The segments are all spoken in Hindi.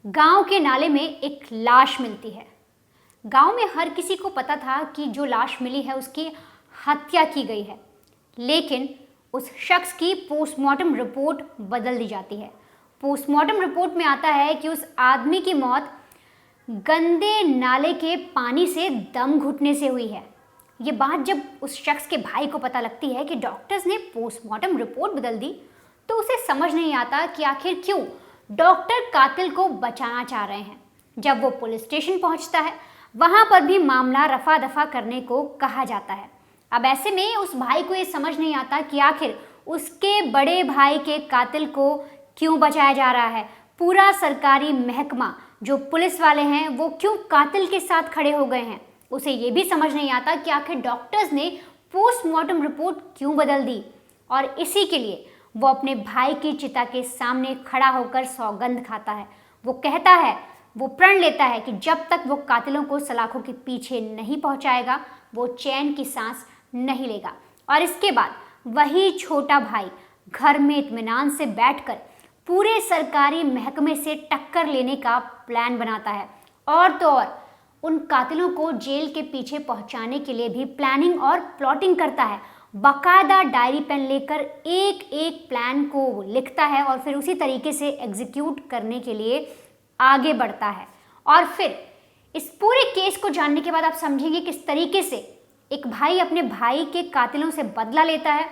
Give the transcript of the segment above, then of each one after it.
गांव के नाले में एक लाश मिलती है। गांव में हर किसी को पता था कि जो लाश मिली है उसकी हत्या की गई है, लेकिन उस शख्स की पोस्टमार्टम रिपोर्ट बदल दी जाती है। पोस्टमार्टम रिपोर्ट में आता है कि उस आदमी की मौत गंदे नाले के पानी से दम घुटने से हुई है। ये बात जब उस शख्स के भाई को पता लगती है कि डॉक्टर्स ने पोस्टमार्टम रिपोर्ट बदल दी, तो उसे समझ नहीं आता कि आखिर क्यों डॉक्टर कातिल को बचाना चाह रहे हैं। जब वो पुलिस स्टेशन पहुंचता है, वहां पर भी मामला रफा दफा करने को कहा जाता है। अब ऐसे में उस भाई को ये समझ नहीं आता कि आखिर उसके बड़े भाई के कातिल को क्यों बचाया जा रहा है। पूरा सरकारी महकमा जो पुलिस वाले हैं वो क्यों कातिल के साथ खड़े हो गए हैं। उसे ये भी समझ नहीं आता कि आखिर डॉक्टर्स ने पोस्टमार्टम रिपोर्ट क्यों बदल दी। और इसी के लिए वो अपने भाई की चिता के सामने खड़ा होकर सौगंध खाता है। वो कहता है, वो प्रण लेता है कि जब तक वो कातिलों को सलाखों के पीछे नहीं पहुंचाएगा, वो चैन की सांस नहीं लेगा। और इसके बाद वही छोटा भाई घर में इत्मीनान से बैठकर पूरे सरकारी महकमे से टक्कर लेने का प्लान बनाता है। और तो और उन कातिलों को जेल के पीछे पहुंचाने के लिए भी प्लानिंग और प्लॉटिंग करता है। बाकायदा डायरी पेन लेकर एक एक प्लान को लिखता है और फिर उसी तरीके से एग्जीक्यूट करने के लिए आगे बढ़ता है। और फिर इस पूरे केस को जानने के बाद आप समझेंगे किस तरीके से एक भाई अपने भाई के कातिलों से बदला लेता है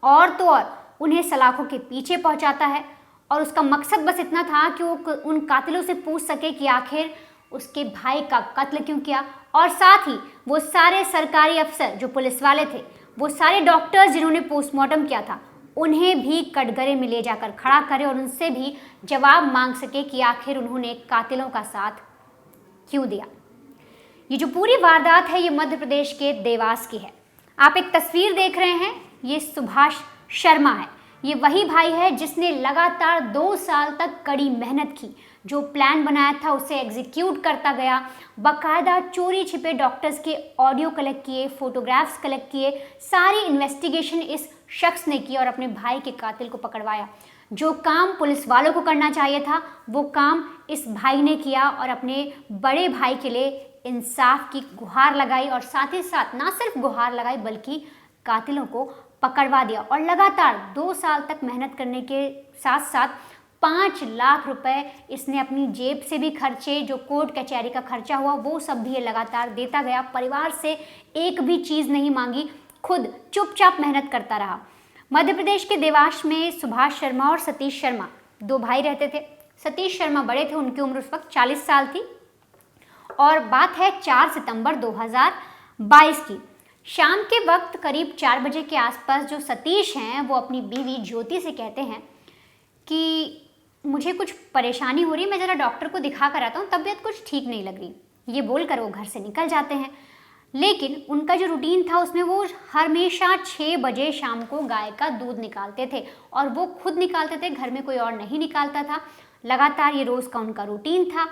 और तो और उन्हें सलाखों के पीछे पहुंचाता है। और उसका मकसद बस इतना था कि वो उन कातिलों से पूछ सके कि आखिर उसके भाई का कत्ल क्यों किया। और साथ ही वो सारे सरकारी अफसर जो पुलिस वाले थे, वो सारे डॉक्टर्स जिन्होंने पोस्टमार्टम किया था, उन्हें भी कटघरे में ले जाकर खड़ा करे और उनसे भी जवाब मांग सके कि आखिर उन्होंने कातिलों का साथ क्यों दिया। ये जो पूरी वारदात है ये मध्य प्रदेश के देवास की है। आप एक तस्वीर देख रहे हैं, ये सुभाष शर्मा है। ये वही भाई है जिसने लगातार 2 साल तक कड़ी मेहनत की, जो प्लान बनाया था उसे एग्जीक्यूट करता गया। बाकायदा चोरी छिपे डॉक्टर्स के ऑडियो कलेक्ट किए, फोटोग्राफ्स कलेक्ट किए, सारी इन्वेस्टिगेशन इस शख्स ने की और अपने भाई के कातिल को पकड़वाया। जो काम पुलिस वालों को करना चाहिए था वो काम इस भाई ने किया और अपने बड़े भाई के लिए इंसाफ की गुहार लगाई। और साथ ही साथ ना सिर्फ गुहार लगाई बल्कि कातिलों को पकड़वा दिया। और लगातार 2 साल तक मेहनत करने के साथ साथ 5 लाख रुपए इसने अपनी जेब से भी खर्चे, जो कोर्ट कचहरी का खर्चा हुआ वो सब भी ये लगातार देता गया। परिवार से एक भी चीज़ नहीं मांगी, खुद चुपचाप मेहनत करता रहा। मध्य प्रदेश के देवास में सुभाष शर्मा और सतीश शर्मा 2 भाई रहते थे। सतीश शर्मा बड़े थे, उनकी उम्र उस वक्त 40 साल थी। और बात है 4 सितंबर 2022 की। शाम के वक्त करीब 4 बजे के आसपास जो सतीश हैं वो अपनी बीवी ज्योति से कहते हैं कि मुझे कुछ परेशानी हो रही है, मैं ज़रा डॉक्टर को दिखा कर आता हूँ, तबीयत कुछ ठीक नहीं लग रही। ये बोलकर वो घर से निकल जाते हैं। लेकिन उनका जो रूटीन था उसमें वो हमेशा 6 बजे शाम को गाय का दूध निकालते थे और वो खुद निकालते थे, घर में कोई और नहीं निकालता था। लगातार ये रोज़ का उनका रूटीन था।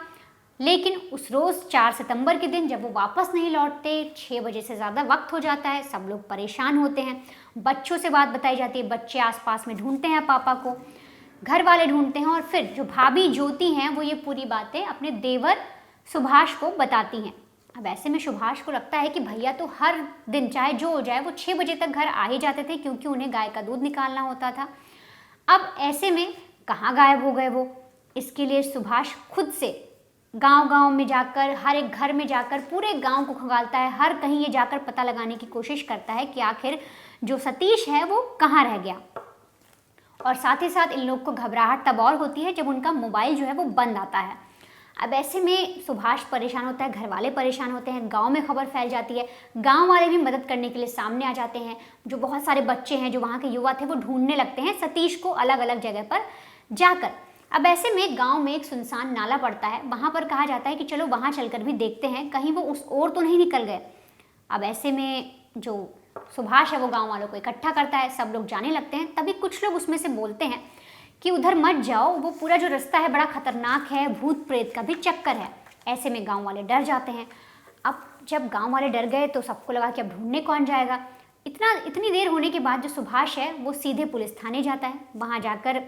लेकिन उस रोज़ 4 सितंबर के दिन जब वो वापस नहीं लौटते, 6 बजे से ज़्यादा वक्त हो जाता है, सब लोग परेशान होते हैं। बच्चों से बात बताई जाती है, बच्चे आसपास में ढूंढते हैं पापा को, घर वाले ढूंढते हैं और फिर जो भाभी ज्योति हैं वो ये पूरी बातें अपने देवर सुभाष को बताती हैं। अब ऐसे में सुभाष को लगता है कि भैया तो हर दिन चाहे जो हो जाए वो 6 बजे तक घर आ ही जाते थे, क्योंकि उन्हें गाय का दूध निकालना होता था। अब ऐसे में कहाँ गायब हो गए वो। इसके लिए सुभाष खुद से गांव-गांव में जाकर, हर एक घर में जाकर पूरे गांव को खंगालता है। हर कहीं ये जाकर पता लगाने की कोशिश करता है कि आखिर जो सतीश है वो कहाँ रह गया। और साथ ही साथ इन लोग को घबराहट तब और होती है जब उनका मोबाइल जो है वो बंद आता है। अब ऐसे में सुभाष परेशान होता है, घर वाले परेशान होते हैं, गांव में खबर फैल जाती है। गांव वाले भी मदद करने के लिए सामने आ जाते हैं। जो बहुत सारे बच्चे हैं, जो वहाँ के युवा थे, वो ढूंढने लगते हैं सतीश को अलग अलग जगह पर जाकर। अब ऐसे में गांव में एक सुनसान नाला पड़ता है। वहाँ पर कहा जाता है कि चलो वहाँ चलकर भी देखते हैं, कहीं वो उस ओर तो नहीं निकल गए। अब ऐसे में जो सुभाष है वो गांव वालों को इकट्ठा करता है, सब लोग जाने लगते हैं। तभी कुछ लोग उसमें से बोलते हैं कि उधर मत जाओ, वो पूरा जो रास्ता है बड़ा खतरनाक है, भूत प्रेत का भी चक्कर है। ऐसे में गांव वाले डर जाते हैं। अब जब गांव वाले डर गए तो सबको लगा कि अब ढूंढने कौन जाएगा। इतनी देर होने के बाद जो सुभाष है वो सीधे पुलिस थाने जाता है। वहाँ जाकर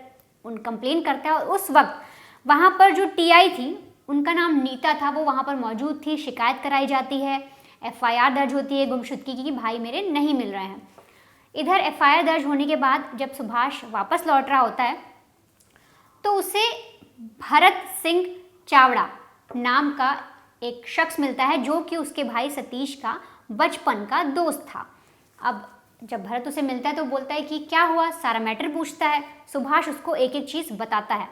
उन कंप्लेन करता है और उस वक्त वहाँ पर जो टीआई थी, उनका नाम नीता था, वो वहाँ पर मौजूद थी। शिकायत कराई जाती है, एफआईआर दर्ज होती है गुमशुदगी की कि भाई मेरे नहीं मिल रहे हैं। इधर एफआईआर दर्ज होने के बाद जब सुभाष वापस लौट रहा होता है तो उसे भरत सिंह चावड़ा नाम का एक शख्स मिलता है, जो कि उसके भाई सतीश का बचपन का दोस्त था। अब जब भरत उसे मिलता है तो बोलता है कि क्या हुआ, सारा मैटर पूछता है। सुभाष उसको एक एक चीज़ बताता है।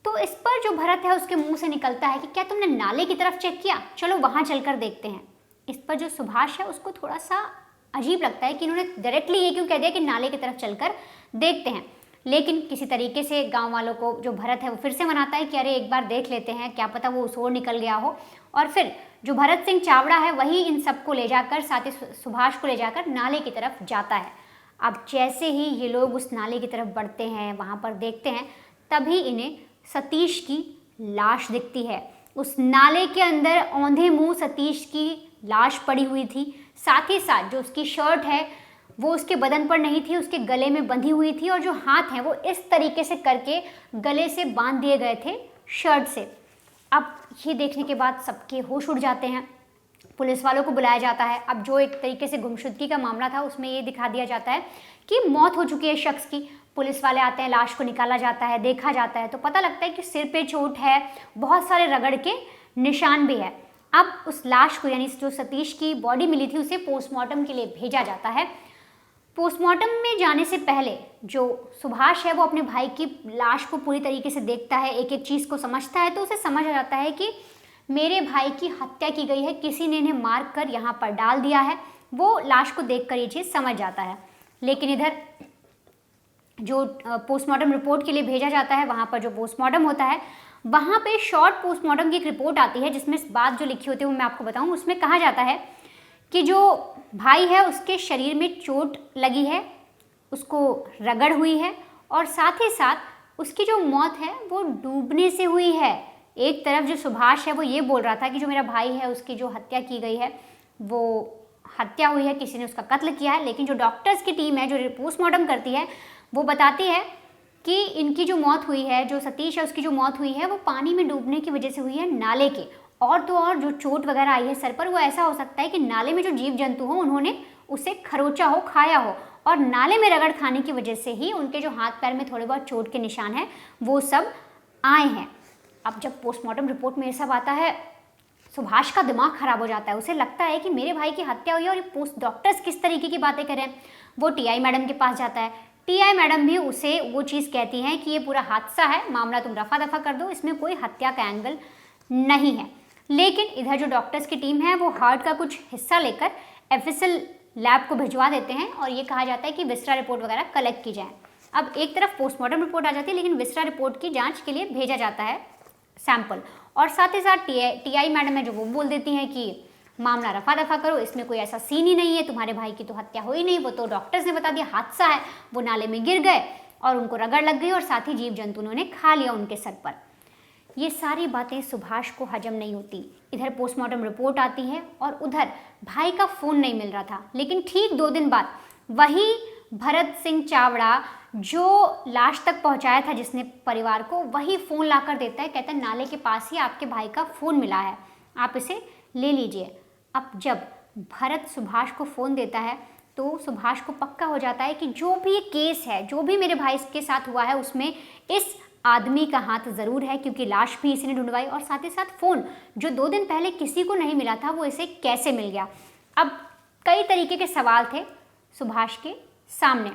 तो इस पर जो भरत है उसके मुंह से निकलता है कि क्या तुमने नाले की तरफ चेक किया, चलो वहाँ चलकर देखते हैं। इस पर जो सुभाष है उसको थोड़ा सा अजीब लगता है कि इन्होंने डायरेक्टली ये क्यों कह दिया कि नाले की तरफ चलकर देखते हैं। लेकिन किसी तरीके से गांव वालों को जो भरत है वो फिर से मनाता है कि अरे एक बार देख लेते हैं, क्या पता वो उस ओर निकल गया हो। और फिर जो भरत सिंह चावड़ा है वही इन सबको ले जाकर, साथ ही सुभाष को ले जाकर नाले की तरफ जाता है। अब जैसे ही ये लोग उस नाले की तरफ बढ़ते हैं, वहाँ पर देखते हैं, तभी इन्हें सतीश की लाश दिखती है। उस नाले के अंदर औंधे मुंह सतीश की लाश पड़ी हुई थी। साथ ही साथ जो उसकी शर्ट है वो उसके बदन पर नहीं थी, उसके गले में बंधी हुई थी, और जो हाथ हैं वो इस तरीके से करके गले से बांध दिए गए थे शर्ट से। अब ये देखने के बाद सबके होश उड़ जाते हैं। पुलिस वालों को बुलाया जाता है। अब जो एक तरीके से गुमशुदगी का मामला था उसमें ये दिखा दिया जाता है कि मौत हो चुकी है शख्स की। पुलिस वाले आते हैं, लाश को निकाला जाता है, देखा जाता है तो पता लगता है कि सिर पे चोट है, बहुत सारे रगड़ के निशान भी है। अब उस लाश को, यानी जो सतीश की बॉडी मिली थी, उसे पोस्टमार्टम के लिए भेजा जाता है। पोस्टमार्टम में जाने से पहले जो सुभाष है वो अपने भाई की लाश को पूरी तरीके से देखता है, एक एक चीज़ को समझता है, तो उसे समझ आ जाता है कि मेरे भाई की हत्या की गई है, किसी ने इन्हें मार कर यहाँ पर डाल दिया है। वो लाश को देखकर ये चीज़ समझ जाता है। लेकिन इधर जो पोस्टमार्टम रिपोर्ट के लिए भेजा जाता है, वहाँ पर जो पोस्टमार्टम होता है वहाँ पे शॉर्ट पोस्टमार्टम की एक रिपोर्ट आती है, जिसमें बात जो लिखी होती है वो मैं आपको बताऊँ। उसमें कहा जाता है कि जो भाई है उसके शरीर में चोट लगी है, उसको रगड़ हुई है, और साथ ही साथ उसकी जो मौत है वो डूबने से हुई है। एक तरफ जो सुभाष है वो ये बोल रहा था कि जो मेरा भाई है उसकी जो हत्या की गई है वो हत्या हुई है, किसी ने उसका कत्ल किया है। लेकिन जो डॉक्टर्स की टीम है जो पोस्टमार्टम करती है वो बताती है कि इनकी जो मौत हुई है, जो सतीश है उसकी जो मौत हुई है वो पानी में डूबने की वजह से हुई है, नाले के। और तो और जो चोट वगैरह आई है सर पर, वो ऐसा हो सकता है कि नाले में जो जीव जंतु हो उन्होंने उसे खरोचा हो, खाया हो, और नाले में रगड़ खाने की वजह से ही उनके जो हाथ पैर में थोड़े बहुत चोट के निशान हैं वो सब आए हैं। अब जब पोस्टमार्टम रिपोर्ट में ये सब आता है, सुभाष का दिमाग खराब हो जाता है। उसे लगता है कि मेरे भाई की हत्या हुई है और ये पोस्ट डॉक्टर्स किस तरीके की बातें करें। वो टीआई मैडम के पास जाता है। टीआई मैडम भी उसे वो चीज़ कहती हैं कि ये पूरा हादसा है, मामला तुम रफा दफा कर दो, इसमें कोई हत्या का एंगल नहीं है। लेकिन इधर जो डॉक्टर्स की टीम है वो हार्ट का कुछ हिस्सा लेकर एफएसएल लैब को भिजवा देते हैं, और ये कहा जाता है कि विस्रा रिपोर्ट वगैरह कलेक्ट की जाए। अब एक तरफ पोस्टमार्टम रिपोर्ट आ जाती है, लेकिन विस्रा रिपोर्ट की जांच के लिए भेजा जाता है सैंपल। और साथ ही साथ टीआई मैडम है जो वो बोल देती हैं कि मामला रफा दफा करो, इसमें कोई ऐसा सीन ही नहीं है, तुम्हारे भाई की तो हत्या हुई नहीं, वो तो डॉक्टर्स ने बता दिया हादसा है, वो नाले में गिर गए और उनको रगड़ लग गई और साथ ही जीव जंतु ने खा लिया उनके सर पर। ये सारी बातें सुभाष को हजम नहीं होती। इधर पोस्टमार्टम रिपोर्ट आती है और उधर भाई का फ़ोन नहीं मिल रहा था। लेकिन ठीक 2 दिन बाद वही भरत सिंह चावड़ा जो लाश तक पहुंचाया था जिसने परिवार को, वही फ़ोन लाकर देता है, कहता है नाले के पास ही आपके भाई का फ़ोन मिला है, आप इसे ले लीजिए। अब जब भरत सुभाष को फ़ोन देता है तो सुभाष को पक्का हो जाता है कि जो भी केस है, जो भी मेरे भाई के साथ हुआ है, उसमें इस आदमी का हाथ ज़रूर है, क्योंकि लाश भी इसी ने ढूंढवाई, और साथ ही साथ फ़ोन जो 2 दिन पहले किसी को नहीं मिला था वो इसे कैसे मिल गया। अब कई तरीके के सवाल थे सुभाष के सामने।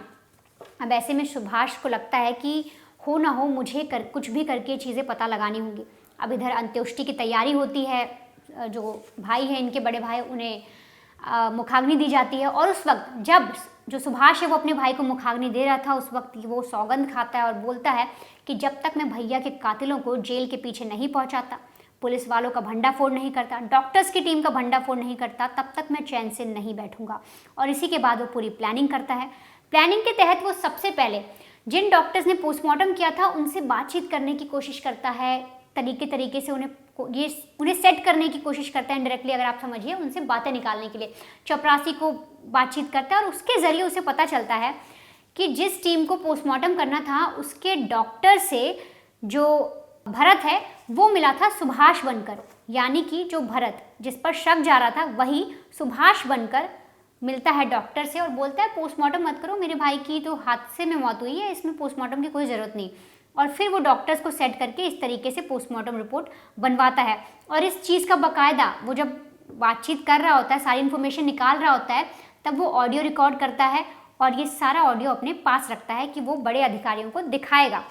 अब ऐसे में सुभाष को लगता है कि हो ना हो मुझे कुछ भी करके चीज़ें पता लगानी होंगी। अब इधर अंत्येष्टि की तैयारी होती है, जो भाई हैं इनके बड़े भाई, उन्हें मुखाग्नि दी जाती है। और उस वक्त जब जो सुभाष है वो अपने भाई को मुखाग्नि दे रहा था, उस वक्त वो सौगंध खाता है और बोलता है कि जब तक मैं भैया के कातिलों को जेल के पीछे नहीं पहुंचाता, पुलिस वालों का भंडाफोड़ नहीं करता, डॉक्टर्स की टीम का भंडाफोड़ नहीं करता, तब तक मैं चैन से नहीं बैठूंगा। और इसी के बाद वो पूरी प्लानिंग करता है। प्लानिंग के तहत वो सबसे पहले जिन डॉक्टर्स ने पोस्टमार्टम किया था उनसे बातचीत करने की कोशिश करता है, तरीके से उन्हें सेट करने की कोशिश करता है, इनडायरेक्टली अगर आप समझिए, उनसे बातें निकालने के लिए चपरासी को बातचीत करता है। और उसके ज़रिए उसे पता चलता है कि जिस टीम को पोस्टमार्टम करना था उसके डॉक्टर से जो भरत है वो मिला था सुभाष बनकर, यानी कि जो भरत जिस पर शक जा रहा था वही सुभाष बनकर मिलता है डॉक्टर से और बोलता है पोस्टमार्टम मत करो, मेरे भाई की तो हादसे में मौत हुई है, इसमें पोस्टमार्टम की कोई ज़रूरत नहीं। और फिर वो डॉक्टर्स को सेट करके इस तरीके से पोस्टमार्टम रिपोर्ट बनवाता है। और इस चीज़ का बाकायदा वो जब बातचीत कर रहा होता है, सारी इन्फॉर्मेशन निकाल रहा होता है, तब वो ऑडियो रिकॉर्ड करता है और ये सारा ऑडियो अपने पास रखता है कि वो बड़े अधिकारियों को दिखाएगा।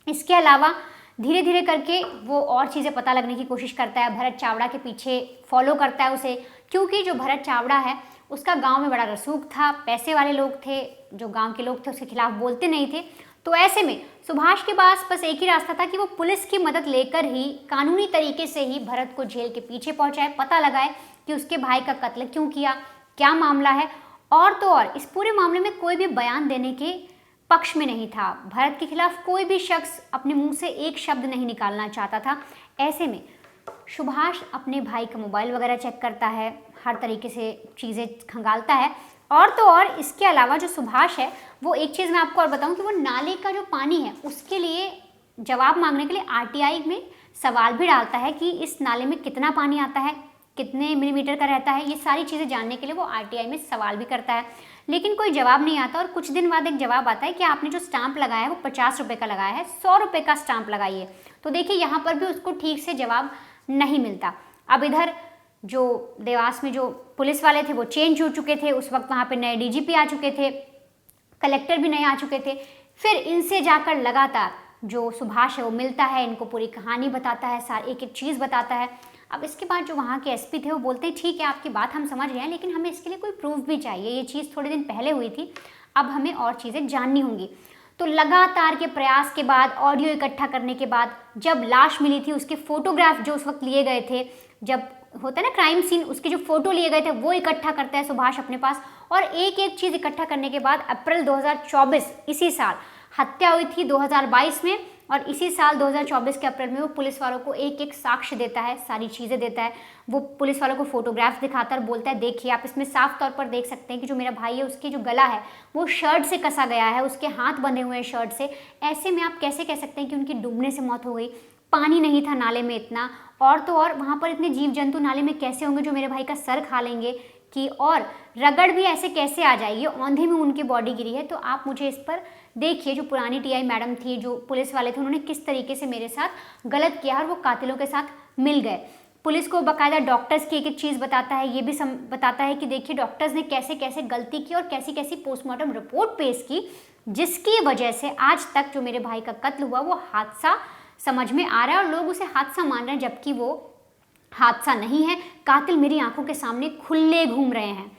इसके अलावा धीरे धीरे करके वो और चीज़ें पता लगने की कोशिश करता है, भरत चावड़ा के पीछे फॉलो करता है उसे, क्योंकि जो भरत चावड़ा है उसका गांव में बड़ा रसूख था, पैसे वाले लोग थे, जो गांव के लोग थे उसके खिलाफ बोलते नहीं थे। तो ऐसे में सुभाष के पास बस एक ही रास्ता था कि वो पुलिस की मदद लेकर ही कानूनी तरीके से ही भरत को जेल के पीछे पहुंचाए, पता लगाए कि उसके भाई का कत्ल क्यों किया, क्या मामला है। और तो और इस पूरे मामले में कोई भी बयान देने के पक्ष में नहीं था, भरत के खिलाफ कोई भी शख्स अपने मुंह से एक शब्द नहीं निकालना चाहता था। ऐसे में सुभाष अपने भाई का मोबाइल वगैरह चेक करता है, हर तरीके से चीज़ें खंगालता है। और तो और इसके अलावा जो सुभाष है वो एक चीज़ मैं आपको और बताऊं कि वो नाले का जो पानी है उसके लिए जवाब मांगने के लिए आरटीआई में सवाल भी डालता है कि इस नाले में कितना पानी आता है, कितने मिलीमीटर का रहता है, ये सारी चीज़ें जानने के लिए वो आरटीआई में सवाल भी करता है, लेकिन कोई जवाब नहीं आता। और कुछ दिन बाद एक जवाब आता है कि आपने जो स्टाम्प लगाया है वो 50 रुपये का लगाया है, 100 रुपये का स्टाम्प लगाइए। तो देखिए यहाँ पर भी उसको ठीक से जवाब नहीं मिलता। अब इधर जो देवास में जो पुलिस वाले थे वो चेंज हो चुके थे, उस वक्त वहाँ पे नए डीजीपी आ चुके थे, कलेक्टर भी नए आ चुके थे। फिर इनसे जाकर लगातार जो सुभाष है वो मिलता है, इनको पूरी कहानी बताता है, सारी एक एक चीज़ बताता है। अब इसके बाद जो वहाँ के एसपी थे वो बोलते हैं ठीक है आपकी बात हम समझ रहे हैं, लेकिन हमें इसके लिए कोई प्रूफ भी चाहिए, ये चीज़ थोड़े दिन पहले हुई थी, अब हमें और चीज़ें जाननी होंगी। तो लगातार के प्रयास के बाद, ऑडियो इकट्ठा करने के बाद, जब लाश मिली थी उसके फोटोग्राफ जो उस वक्त लिए गए थे, जब होता है ना क्राइम सीन, उसके जो फोटो लिए गए थे वो इकट्ठा करता है सुभाष अपने पास। और एक एक चीज़ इकट्ठा करने के बाद अप्रैल 2024 इसी साल, हत्या हुई थी 2022 में, और इसी साल 2024 के अप्रैल में वो पुलिस वालों को एक एक साक्ष्य देता है, सारी चीज़ें देता है। वो पुलिस वालों को फोटोग्राफ्स दिखाता है, बोलता है देखिए आप इसमें साफ तौर पर देख सकते हैं कि जो मेरा भाई है उसके जो गला है वो शर्ट से कसा गया है, उसके हाथ बंधे हुए हैं शर्ट से। ऐसे में आप कैसे कह सकते हैं कि उनकी डूबने से मौत हो गई, पानी नहीं था नाले में इतना, और तो और वहाँ पर इतने जीव जंतु नाले में कैसे होंगे जो मेरे भाई का सर खा लेंगे कि, और रगड़ भी ऐसे कैसे आ जाएगी, औंधे में उनकी बॉडी गिरी है। तो आप मुझे इस पर देखिए, जो पुरानी टीआई मैडम थी, जो पुलिस वाले थे, उन्होंने किस तरीके से मेरे साथ गलत किया और वो कातिलों के साथ मिल गए। पुलिस को बाकायदा डॉक्टर्स की एक एक चीज़ बताता है, ये भी बताता है कि देखिए डॉक्टर्स ने कैसे कैसे गलती की और कैसी कैसी पोस्टमार्टम रिपोर्ट पेश की, जिसकी वजह से आज तक जो मेरे भाई का कत्ल हुआ वो हादसा समझ में आ रहा है और लोग उसे हादसा मान रहे हैं, जबकि वो हादसा नहीं है। कातिल मेरी आंखों के सामने खुले घूम रहे हैं।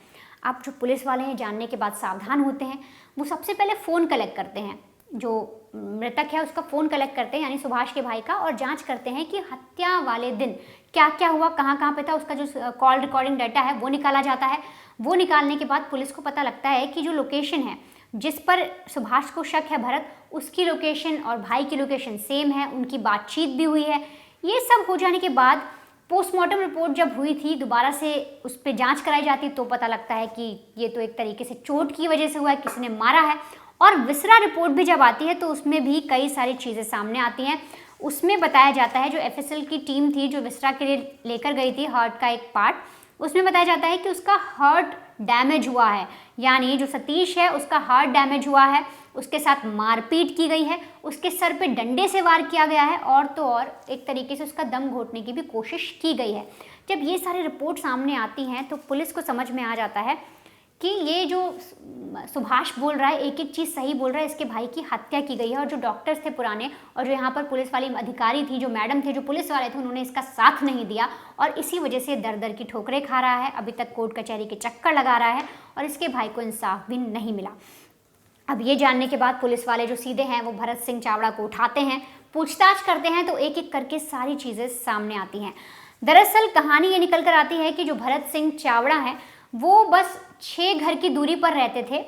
अब जो पुलिस वाले हैं जानने के बाद सावधान होते हैं, वो सबसे पहले फ़ोन कलेक्ट करते हैं, जो मृतक है उसका फ़ोन कलेक्ट करते हैं, यानी सुभाष के भाई का, और जांच करते हैं कि हत्या वाले दिन क्या क्या हुआ, कहाँ कहाँ पे था, उसका जो कॉल रिकॉर्डिंग डाटा है वो निकाला जाता है। वो निकालने के बाद पुलिस को पता लगता है कि जो लोकेशन है जिस पर सुभाष को शक है भरत, उसकी लोकेशन और भाई की लोकेशन सेम है, उनकी बातचीत भी हुई है। ये सब हो जाने के बाद पोस्टमार्टम रिपोर्ट जब हुई थी, दोबारा से उस पर जांच कराई जाती तो पता लगता है कि ये तो एक तरीके से चोट की वजह से हुआ है, किसी ने मारा है। और विसरा रिपोर्ट भी जब आती है तो उसमें भी कई सारी चीज़ें सामने आती हैं। उसमें बताया जाता है, जो एफएसएल की टीम थी जो विसरा के लिए लेकर गई थी हार्ट का एक पार्ट, उसमें बताया जाता है कि उसका हार्ट डैमेज हुआ है, यानी जो सतीश है उसका हार्ट डैमेज हुआ है, उसके साथ मारपीट की गई है, उसके सर पे डंडे से वार किया गया है, और तो और एक तरीके से उसका दम घोटने की भी कोशिश की गई है। जब ये सारी रिपोर्ट सामने आती हैं तो पुलिस को समझ में आ जाता है कि ये जो सुभाष बोल रहा है एक एक चीज़ सही बोल रहा है, इसके भाई की हत्या की गई है। और जो डॉक्टर्स थे पुराने और जो यहाँ पर पुलिस वाली अधिकारी थी, जो मैडम थे, जो पुलिस वाले थे, उन्होंने इसका साथ नहीं दिया और इसी वजह से दर दर की ठोकरें खा रहा है, अभी तक कोर्ट कचहरी के चक्कर लगा रहा है और इसके भाई को इंसाफ भी नहीं मिला। अब ये जानने के बाद पुलिस वाले जो सीधे हैं वो भरत सिंह चावड़ा को उठाते हैं, पूछताछ करते हैं, तो एक एक करके सारी चीज़ें सामने आती हैं। दरअसल कहानी ये निकल कर आती है कि जो भरत सिंह चावड़ा है वो बस 6 घर की दूरी पर रहते थे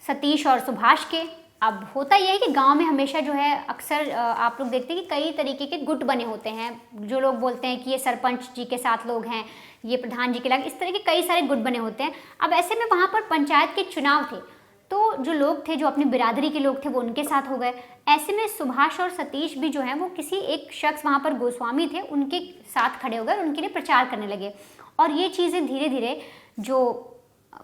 सतीश और सुभाष के। अब होता यह है कि गांव में हमेशा जो है अक्सर आप लोग देखते हैं कि कई तरीके के गुट बने होते हैं, जो लोग बोलते हैं कि ये सरपंच जी के साथ लोग हैं, ये प्रधान जी के लग, इस तरह के कई सारे गुट बने होते हैं। अब ऐसे में वहाँ पर पंचायत के चुनाव थे, तो जो लोग थे, जो अपनी बिरादरी के लोग थे, वो उनके साथ हो गए। ऐसे में सुभाष और सतीश भी जो हैं वो किसी एक शख्स वहाँ पर गोस्वामी थे उनके साथ खड़े हो गए, उनके लिए प्रचार करने लगे। और ये चीज़ें धीरे धीरे जो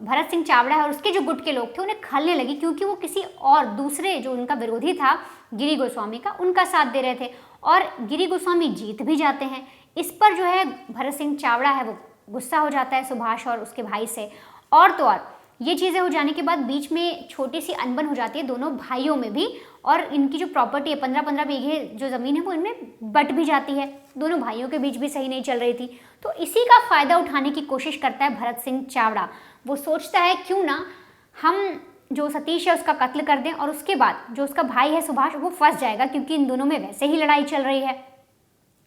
भरत सिंह चावड़ा है और उसके जो गुट के लोग थे उन्हें खलने लगी, क्योंकि वो किसी और दूसरे जो उनका विरोधी था गिरी गोस्वामी का, उनका साथ दे रहे थे और गिरी गोस्वामी जीत भी जाते हैं। इस पर जो है भरत सिंह चावड़ा है वो गुस्सा हो जाता है सुभाष और उसके भाई से। और तो और ये चीज़ें हो जाने के बाद बीच में छोटी सी अनबन हो जाती है दोनों भाइयों में भी, और इनकी जो प्रॉपर्टी है 15-15 बीघे जो ज़मीन है वो इनमें बट भी जाती है। दोनों भाइयों के बीच भी सही नहीं चल रही थी। तो इसी का फ़ायदा उठाने की कोशिश करता है भरत सिंह चावड़ा। वो सोचता है क्यों ना हम जो सतीश है उसका कत्ल कर दें और उसके बाद जो उसका भाई है सुभाष वो फंस जाएगा, क्योंकि इन दोनों में वैसे ही लड़ाई चल रही है।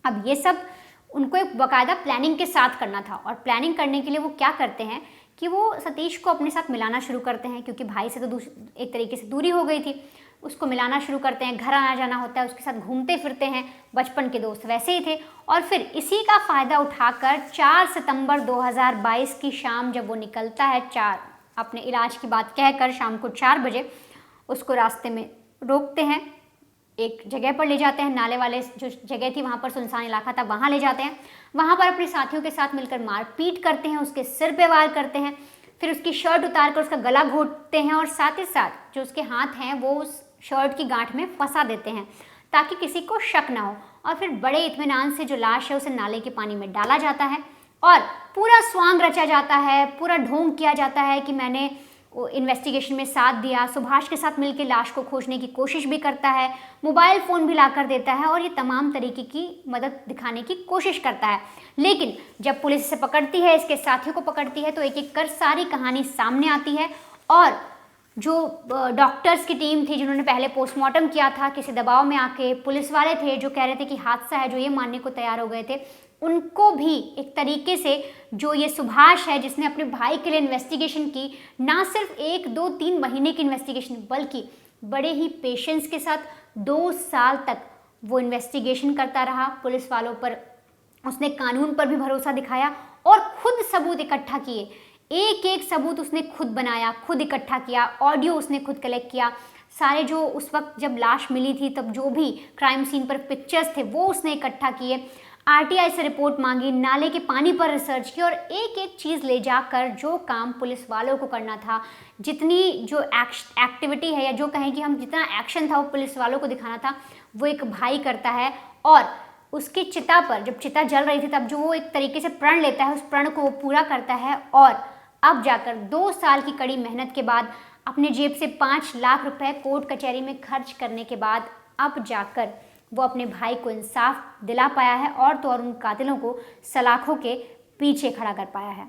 अब ये सब उनको एक बाकायदा प्लानिंग के साथ करना था, और प्लानिंग करने के लिए वो क्या करते हैं कि वो सतीश को अपने साथ मिलाना शुरू करते हैं, क्योंकि भाई से तो एक तरीके से दूरी हो गई थी। उसको मिलाना शुरू करते हैं, घर आना जाना होता है, उसके साथ घूमते फिरते हैं, बचपन के दोस्त वैसे ही थे। और फिर इसी का फ़ायदा उठाकर 4 सितंबर 2022 की शाम जब वो निकलता है, अपने इलाज की बात कहकर शाम को 4 बजे उसको रास्ते में रोकते हैं, एक जगह पर ले जाते हैं, नाले वाले जो जगह थी वहाँ पर सुनसान इलाका था वहाँ ले जाते हैं। वहाँ पर अपने साथियों के साथ मिलकर मारपीट करते हैं, उसके सिर पे वार करते हैं, फिर उसकी शर्ट उतार कर उसका गला घोंटते हैं और साथ ही साथ जो उसके हाथ हैं वो उस शर्ट की गांठ में फंसा देते हैं ताकि किसी को शक ना हो। और फिर बड़े इत्मीनान से जो लाश है उसे नाले के पानी में डाला जाता है और पूरा स्वांग रचा जाता है, पूरा ढोंग किया जाता है कि मैंने इन्वेस्टिगेशन में साथ दिया। सुभाष के साथ मिलकर लाश को खोजने की कोशिश भी करता है, मोबाइल फ़ोन भी लाकर देता है और ये तमाम तरीके की मदद दिखाने की कोशिश करता है। लेकिन जब पुलिस इसे पकड़ती है, इसके साथियों को पकड़ती है, तो एक एक कर सारी कहानी सामने आती है। और जो डॉक्टर्स की टीम थी जिन्होंने पहले पोस्टमार्टम किया था, किसी दबाव में आके पुलिस वाले थे जो कह रहे थे कि हादसा है, जो ये मानने को तैयार हो गए थे, उनको भी एक तरीके से जो ये सुभाष है जिसने अपने भाई के लिए इन्वेस्टिगेशन की, ना सिर्फ 1, 2, 3 महीने की इन्वेस्टिगेशन बल्कि बड़े ही पेशेंस के साथ 2 साल तक वो इन्वेस्टिगेशन करता रहा पुलिस वालों पर। उसने कानून पर भी भरोसा दिखाया और खुद सबूत इकट्ठा किए। एक एक सबूत उसने खुद बनाया, खुद इकट्ठा किया, ऑडियो उसने खुद कलेक्ट किया, सारे जो उस वक्त जब लाश मिली थी तब जो भी क्राइम सीन पर पिक्चर्स थे वो उसने इकट्ठा किए, आरटीआई से रिपोर्ट मांगी, नाले के पानी पर रिसर्च की और एक एक चीज़ ले जाकर जो काम पुलिस वालों को करना था, जितनी जो एक्टिविटी है या जो कहें कि हम जितना एक्शन था वो पुलिस वालों को दिखाना था, वो एक भाई करता है। और उसकी चिता पर जब चिता जल रही थी तब जो वो एक तरीके से प्रण लेता है, उस प्रण को वो पूरा करता है। और अब जाकर 2 साल की कड़ी मेहनत के बाद अपने जेब से 5 लाख रुपए कोर्ट कचहरी में खर्च करने के बाद अब जाकर वो अपने भाई को इंसाफ दिला पाया है और तो और उन कातिलों को सलाखों के पीछे खड़ा कर पाया है।